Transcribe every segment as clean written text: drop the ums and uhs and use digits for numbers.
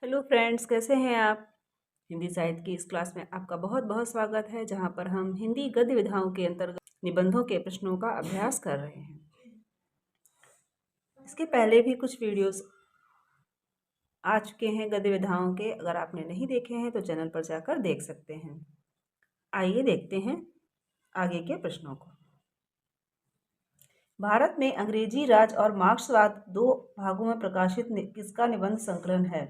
Hello friends, कैसे हैं आप। हिंदी साहित्य की इस क्लास में आपका बहुत बहुत स्वागत है, जहां पर हम हिंदी गद्य विधाओं के अंतर्गत निबंधों के प्रश्नों का अभ्यास कर रहे हैं। इसके पहले भी कुछ वीडियोस आ चुके हैं गद्य विधाओं के। अगर आपने नहीं देखे हैं तो चैनल पर जाकर देख सकते हैं। आइए देखते हैं आगे के प्रश्नों को। भारत में अंग्रेजी राज और मार्क्सवाद दो भागों में प्रकाशित किसका निबंध संकलन है।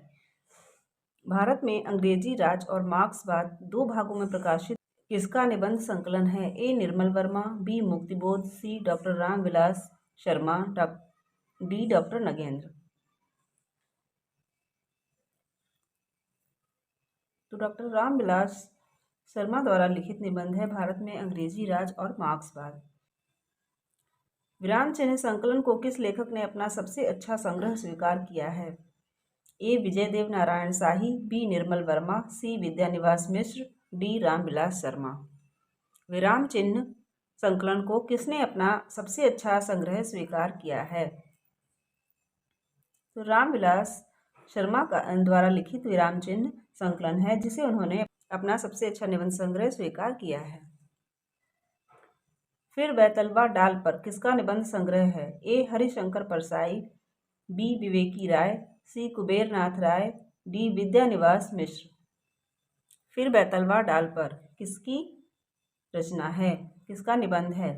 भारत में अंग्रेजी राज और मार्क्सवाद दो भागों में प्रकाशित किसका निबंध संकलन है। A Nirmal Verma, B Muktibodh, C doctor Ramvilas Sharma, D doctor Nagendra. तो डॉक्टर रामविलास शर्मा द्वारा लिखित निबंध है भारत में अंग्रेजी राज और मार्क्सवाद। विराम चिन्ह संकलन को किस लेखक ने अपना सबसे अच्छा संग्रह स्वीकार किया है। ए विजयदेव नारायण शाही, बी निर्मल वर्मा, सी विद्यानिवास मिश्र, डी रामविलास शर्मा। विराम चिन्ह संकलन को किसने अपना सबसे अच्छा संग्रह स्वीकार किया है। तो रामविलास शर्मा का द्वारा लिखित विराम चिन्ह संकलन है, जिसे उन्होंने अपना सबसे अच्छा निबंध संग्रह स्वीकार किया है। फिर बैतलवा डाल पर किसका निबंध संग्रह है। ए हरिशंकर परसाई, बी विवेकी राय, सी कुबेर नाथ राय, डी विद्यानिवास मिश्र। फिर बैतलवा डाल पर किसकी रचना है, किसका निबंध है।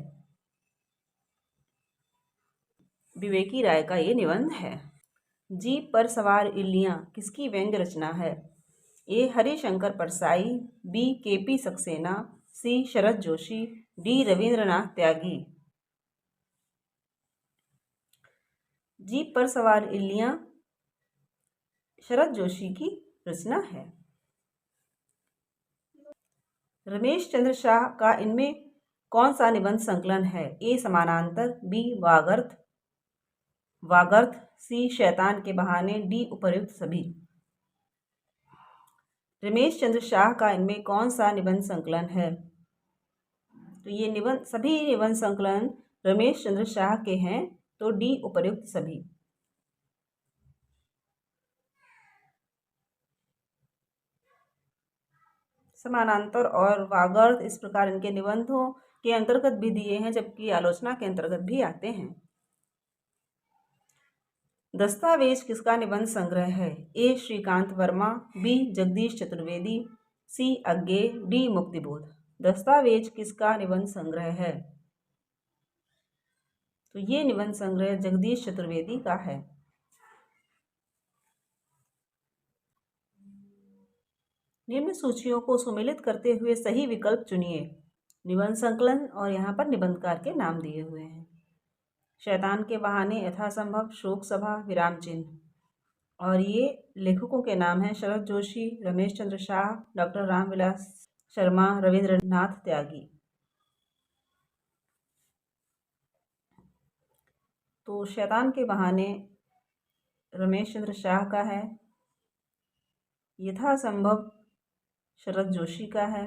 विवेकी राय का ये निबंध है। जीप पर सवार इल्लियां किसकी व्यंग्य रचना है। ए हरिशंकर परसाई, बी केपी सक्सेना, सी शरद जोशी, डी रविंद्रनाथ त्यागी। जीप पर सवार इल्लियां शरद जोशी की रचना है। रमेश चंद्र शाह का इनमें कौन सा निबंध संकलन है। ए समानांतर, बी वागर्थ, सी शैतान के बहाने, डी उपर्युक्त सभी। रमेश चंद्र शाह का इनमें कौन सा निबंध संकलन है। तो ये निबंध सभी निबंध संकलन रमेश चंद्र शाह के हैं, तो डी उपर्युक्त सभी। समानांतर और वागर्थ इस प्रकार इनके निबंधों के अंतर्गत भी दिए हैं, जबकि आलोचना के अंतर्गत भी आते हैं। दस्तावेज किसका निबंध संग्रह है। ए श्रीकांत वर्मा, बी जगदीश चतुर्वेदी, सी अज्ञे, डी मुक्तिबोध। दस्तावेज किसका निबंध संग्रह है। तो ये निबंध संग्रह जगदीश चतुर्वेदी का है। निम्न सूचियों को सुमेलित करते हुए सही विकल्प चुनिए। निबंध संकलन और यहाँ पर निबंधकार के नाम दिए हुए हैं। शैतान के बहाने, यथासंभव, शोक सभा, विराम चिन्ह। और ये लेखकों के नाम हैं शरद जोशी, रमेश चंद्र शाह, डॉक्टर रामविलास शर्मा, रविंद्रनाथ त्यागी। तो शैतान के बहाने रमेश चंद्र शाह का है, यथासंभव शरद जोशी का है,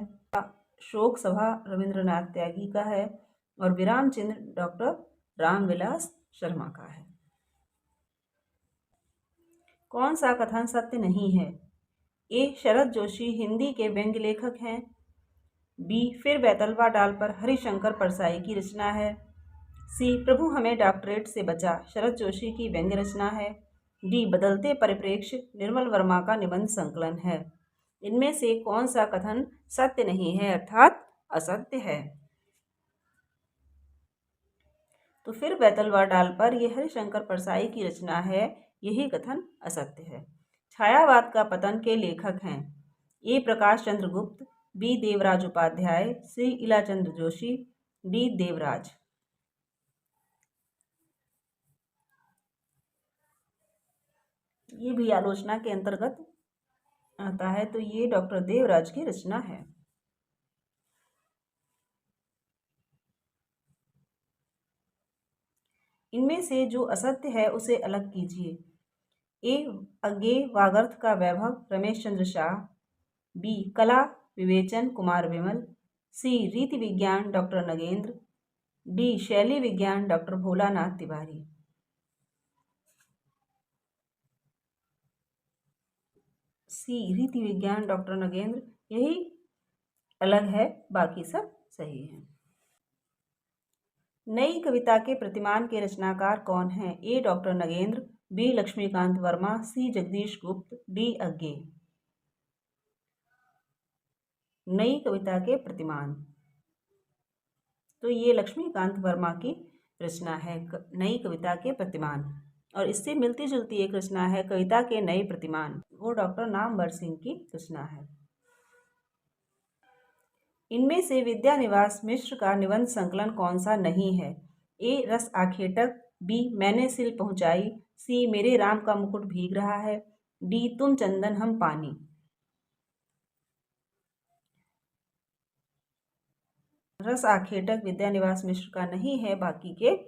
शोक सभा रविंद्रनाथ त्यागी का है, और विराम चिन्ह डॉक्टर रामविलास शर्मा का है। कौन सा कथन सत्य नहीं है। ए शरद जोशी हिंदी के व्यंग्य लेखक हैं, बी फिर बैतलवा डाल पर हरिशंकर परसाई की रचना है, सी प्रभु हमें डॉक्टरेट से बचा शरद जोशी की व्यंग्य रचना है, डी बदलते परिप्रेक्ष्य निर्मल वर्मा का निबंध संकलन है। इनमें से कौन सा कथन सत्य नहीं है, अर्थात असत्य है। तो फिर बैतलवा डाल पर यह हरिशंकर परसाई की रचना है, यही कथन असत्य है। छायावाद का पतन के लेखक हैं। ए प्रकाश चंद्र गुप्त, बी देवराज उपाध्याय, सी इलाचंद्र जोशी, डी देवराज। ये भी आलोचना के अंतर्गत आता है, तो ये डॉक्टर देवराज की रचना है। इनमें से जो असत्य है उसे अलग कीजिए। ए अज्ञे वागर्थ का वैभव रमेश चंद्र शाह, बी कला विवेचन कुमार विमल, सी रीति विज्ञान डॉक्टर नगेंद्र, डी शैली विज्ञान डॉक्टर भोलानाथ तिवारी। सी रीति विज्ञान डॉक्टर नगेंद्र, यही अलग है, बाकी सब सही है। नई कविता के प्रतिमान के रचनाकार कौन हैं? ए डॉक्टर नगेंद्र, बी लक्ष्मीकांत वर्मा, सी जगदीश गुप्त, डी अज्ञे। नई कविता के प्रतिमान, तो ये लक्ष्मीकांत वर्मा की रचना है नई कविता के प्रतिमान। और इससे मिलती जुलती एक रचना है कविता के नए प्रतिमान, वो डॉक्टर नामवर सिंह की रचना है। इनमें से विद्यानिवास मिश्र का निबंध संकलन कौन सा नहीं है? ए रस आखेटक, बी मैंने सिल पहुंचाई, सी मेरे राम का मुकुट भीग रहा है, डी तुम चंदन हम पानी। रस आखेटक विद्यानिवास मिश्र का नहीं है, बाकी के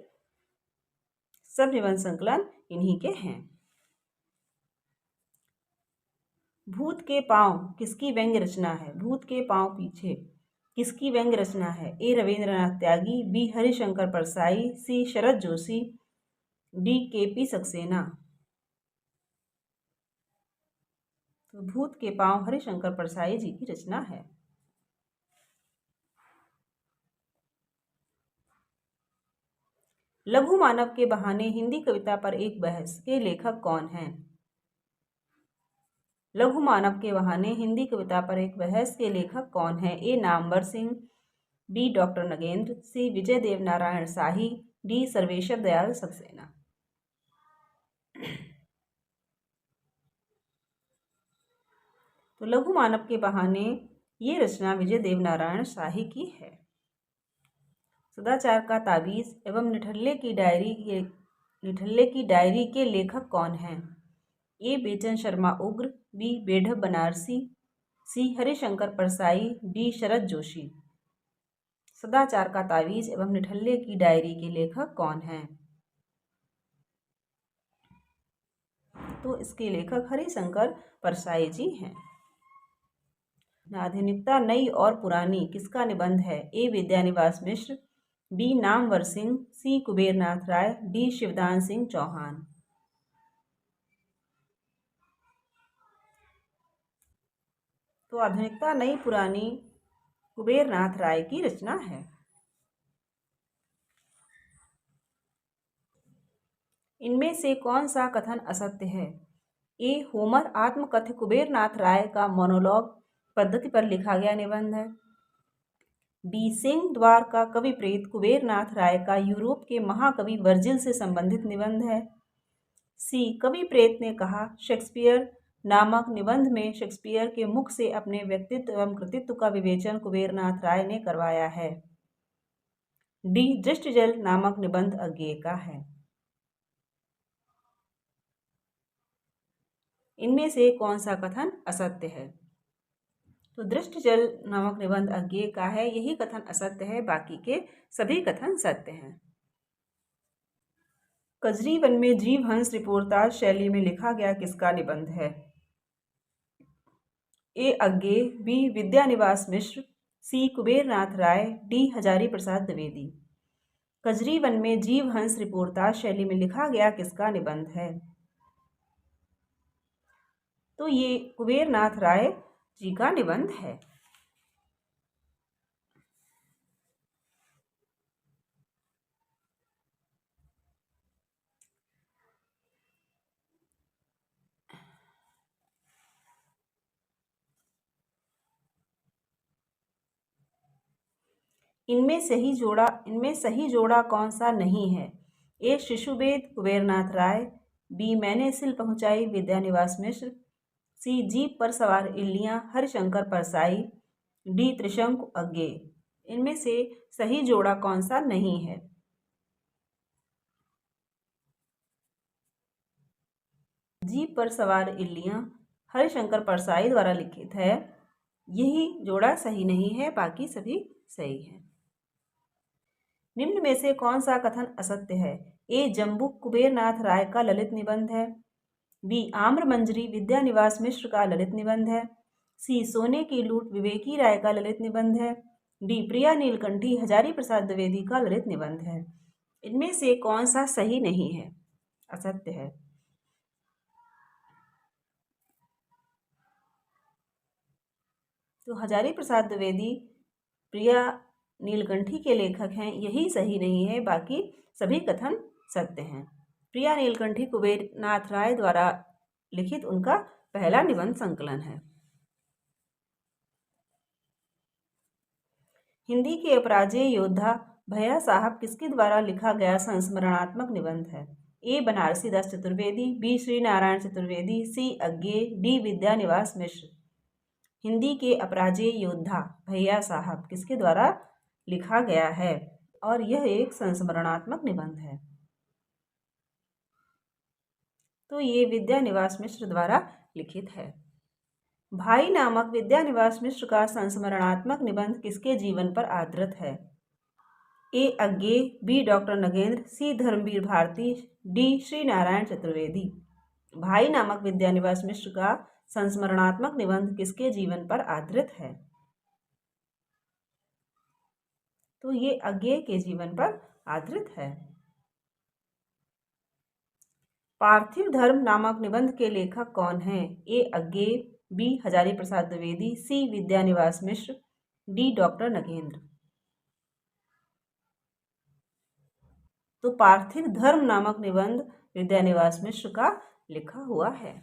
सब निबंध संकलन इन्हीं के हैं। भूत के पांव किसकी व्यंग्य रचना है? भूत के पांव पीछे किसकी व्यंग्य रचना है? ए रविंद्रनाथ त्यागी, बी हरिशंकर परसाई, सी शरद जोशी, डी केपी सक्सेना। तो भूत के पांव हरिशंकर परसाई जी की रचना है। लघु मानव के बहाने हिंदी कविता पर एक बहस के लेखक कौन हैं? लघु मानव के बहाने हिंदी कविता पर एक बहस के लेखक कौन हैं? ए नामवर सिंह, बी डॉक्टर नगेंद्र, सी विजय देव नारायण शाही, डी सर्वेश्वर दयाल सक्सेना। तो लघु मानव के बहाने ये रचना विजय देव नारायण शाही की है। सदाचार का ताबीज एवं निठल्ले की डायरी के लेखक कौन हैं? ए बेचन शर्मा उग्र, बी बेढब बनारसी, सी हरिशंकर परसाई, डी शरद जोशी। सदाचार का तावीज एवं निठल्ले की डायरी के लेखक कौन हैं? तो इसके लेखक हरिशंकर परसाई जी हैं। आधुनिकता नई और पुरानी किसका निबंध है? ए विद्यानिवास मिश्र, बी नामवर सिंह, सी कुबेरनाथ राय, डी शिवदान सिंह चौहान। तो आधुनिकता नई पुरानी कुबेरनाथ राय की रचना है। इनमें से कौन सा कथन असत्य है? ए होमर आत्मकथ्य कुबेरनाथ राय का मोनोलॉग पद्धति पर लिखा गया निबंध है, बी सिंह द्वार का कवि प्रेत कुबेरनाथ राय का यूरोप के महाकवि वर्जिल से संबंधित निबंध है, सी कवि प्रेत ने कहा शेक्सपियर नामक निबंध में शेक्सपियर के मुख से अपने व्यक्तित्व एवं कृतित्व का विवेचन कुबेरनाथ राय ने करवाया है, डी दृष्टिजल नामक निबंध अज्ञे का है। इनमें से कौन सा कथन असत्य है? तो दृष्टिजल नामक निबंध अज्ञे का है, यही कथन असत्य है, बाकी के सभी कथन सत्य हैं। कजरी वन में जीवहंस रिपोर्टाज शैली में लिखा गया किसका निबंध है? ए अज्ञे, बी विद्यानिवास मिश्र, सी कुबेरनाथ राय, डी हजारी प्रसाद द्विवेदी। कजरी वन में जीवहंस रिपोर्टाज शैली में लिखा गया किसका निबंध है? तो ये कुबेरनाथ राय जी का निबंध है। इनमें सही जोड़ा कौन सा नहीं है? ए शिशुवेद कुबेरनाथ राय, बी मैंने सिल पहुंचाई विद्यानिवास मिश्र, सी जीप पर सवार इल्लियां हरिशंकर परसाई, डी त्रिशंकु अज्ञे। इनमें से सही जोड़ा कौन सा नहीं है? जीप पर सवार इल्लियां हरिशंकर परसाई द्वारा लिखित है, यही जोड़ा सही नहीं है, बाकी सभी सही है। निम्न में से कौन सा कथन असत्य है? ए जम्बुक कुबेरनाथ राय का ललित निबंध है, बी आम्र मंजरी विद्यानिवास मिश्र का ललित निबंध है, सी सोने की लूट विवेकी राय का ललित निबंध है, डी प्रिया नीलकंठी हजारी प्रसाद द्विवेदी का ललित निबंध है। इनमें से कौन सा सही नहीं है, असत्य है? तो हजारी प्रसाद द्विवेदी प्रिया नीलकंठी के लेखक हैं, यही सही नहीं है, बाकी सभी कथन सत्य हैं। प्रिया नीलकंठी कुबेरनाथ राय द्वारा लिखित उनका पहला निबंध संकलन है। हिंदी के अपराजेय योद्धा भैया साहब किसके द्वारा लिखा गया संस्मरणात्मक निबंध है? ए बनारसी दास चतुर्वेदी, बी श्री नारायण चतुर्वेदी, सी अज्ञेय, डी विद्यानिवास मिश्र। हिंदी के अपराजेय योद्धा भैया साहब किसके द्वारा लिखा गया है और यह एक संस्मरणात्मक निबंध है? तो ये विद्यानिवास मिश्र द्वारा लिखित है। भाई नामक विद्यानिवास मिश्र का संस्मरणात्मक निबंध किसके जीवन पर आधारित है? ए अज्ञेय, बी डॉक्टर नगेंद्र, सी धर्मवीर भारती, डी श्री नारायण चतुर्वेदी। भाई नामक विद्यानिवास मिश्र का संस्मरणात्मक निबंध किसके जीवन पर आधारित है? तो ये अज्ञेय के जीवन पर आधारित है। पार्थिव धर्म नामक निबंध के लेखक कौन हैं? ए अज्ञेय, बी हजारी प्रसाद द्विवेदी, सी विद्यानिवास मिश्र, डी डॉक्टर नगेंद्र। तो पार्थिव धर्म नामक निबंध विद्यानिवास मिश्र का लिखा हुआ है।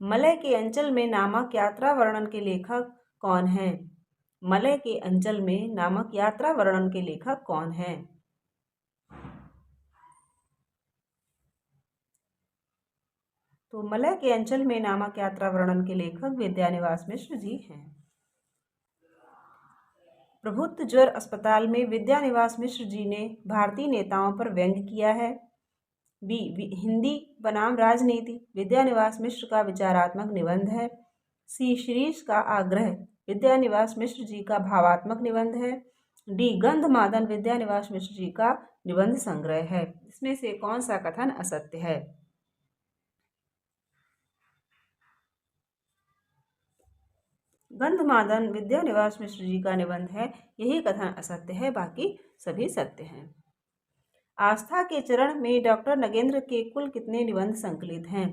मलय के अंचल में नामक यात्रा वर्णन के लेखक कौन हैं? मलय के अंचल में नामक यात्रा वर्णन के लेखक कौन हैं? तो मलय के अंचल में नामक यात्रा वर्णन के लेखक विद्यानिवास मिश्र जी हैं। प्रभुत्व ज्वर अस्पताल में विद्यानिवास मिश्र जी ने भारतीय नेताओं पर व्यंग्य किया है। बी हिंदी बनाम राजनीति विद्यानिवास मिश्र का विचारात्मक निबंध है। सी शिरीष का आग्रह विद्यानिवास मिश्र जी का भावात्मक निबंध है। डी गंधमादन विद्यानिवास मिश्र जी का निबंध संग्रह है। इसमें से कौन सा कथन असत्य है? गंधमादन विद्यानिवास मिश्र जी का निबंध है, यही कथन असत्य है, बाकी सभी सत्य हैं। आस्था के चरण में डॉक्टर नगेंद्र के कुल कितने निबंध संकलित हैं?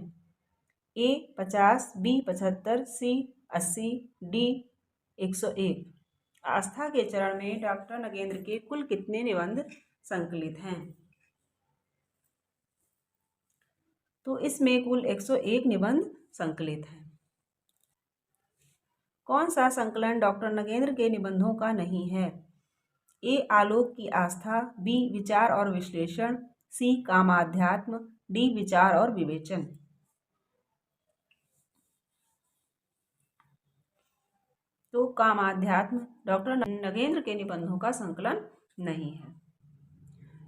ए 50, बी 75, सी 80, डी 101। आस्था के चरण में डॉक्टर नगेंद्र के कुल कितने निबंध संकलित हैं? तो इसमें कुल 101 निबंध संकलित हैं। कौन सा संकलन डॉक्टर नगेंद्र के निबंधों का नहीं है? ए आलोक की आस्था, बी विचार और विश्लेषण, सी कामाध्यात्म, डी विचार और विवेचन। तो कामाध्यात्म डॉक्टर नगेंद्र के निबंधों का संकलन नहीं है।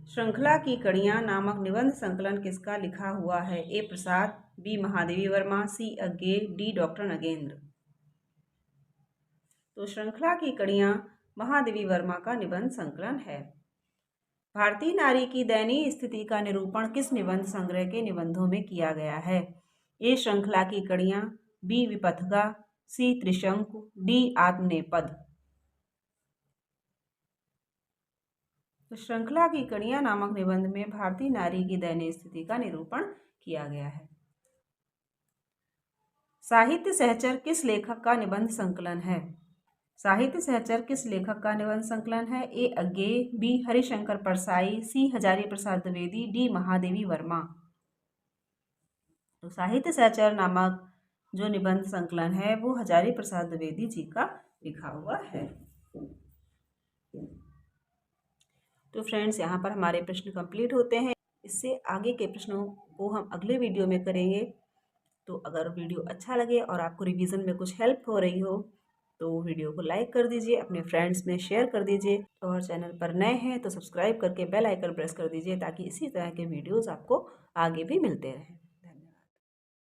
श्रृंखला की कड़ियां नामक निबंध संकलन किसका लिखा हुआ है? ए प्रसाद, बी महादेवी वर्मा, सी अज्ञेय, डी डॉक्टर नगेंद्र। तो श्रृंखला की कड़ियां महादेवी वर्मा का निबंध संकलन है। भारतीय नारी की दयनीय स्थिति का निरूपण किस निबंध संग्रह के निबंधों में किया गया है? ए श्रृंखला की कड़ियां, बी विपथगा, सी त्रिशंकु, डी आत्मनेपद। तो श्रृंखला की कड़ियां नामक निबंध में भारतीय नारी की दयनीय स्थिति का निरूपण किया गया है। साहित्य सहचर किस लेखक का निबंध संकलन है? साहित्य सहचर किस लेखक का निबंध संकलन है? ए अज्ञेय, बी हरिशंकर परसाई, सी हजारी प्रसाद द्विवेदी, डी महादेवी वर्मा। तो साहित्य सहचर नामक जो निबंध संकलन है वो हजारी प्रसाद द्विवेदी जी का लिखा हुआ है। तो फ्रेंड्स, यहाँ पर हमारे प्रश्न कंप्लीट होते हैं। इससे आगे के प्रश्नों को हम अगले वीडियो में करेंगे। तो अगर वीडियो अच्छा लगे और आपको रिवीजन में कुछ हेल्प हो रही हो तो वीडियो को लाइक कर दीजिए, अपने फ्रेंड्स में शेयर कर दीजिए और चैनल पर नए हैं तो सब्सक्राइब करके बेल आइकन प्रेस कर दीजिए ताकि इसी तरह के वीडियोस आपको आगे भी मिलते रहें।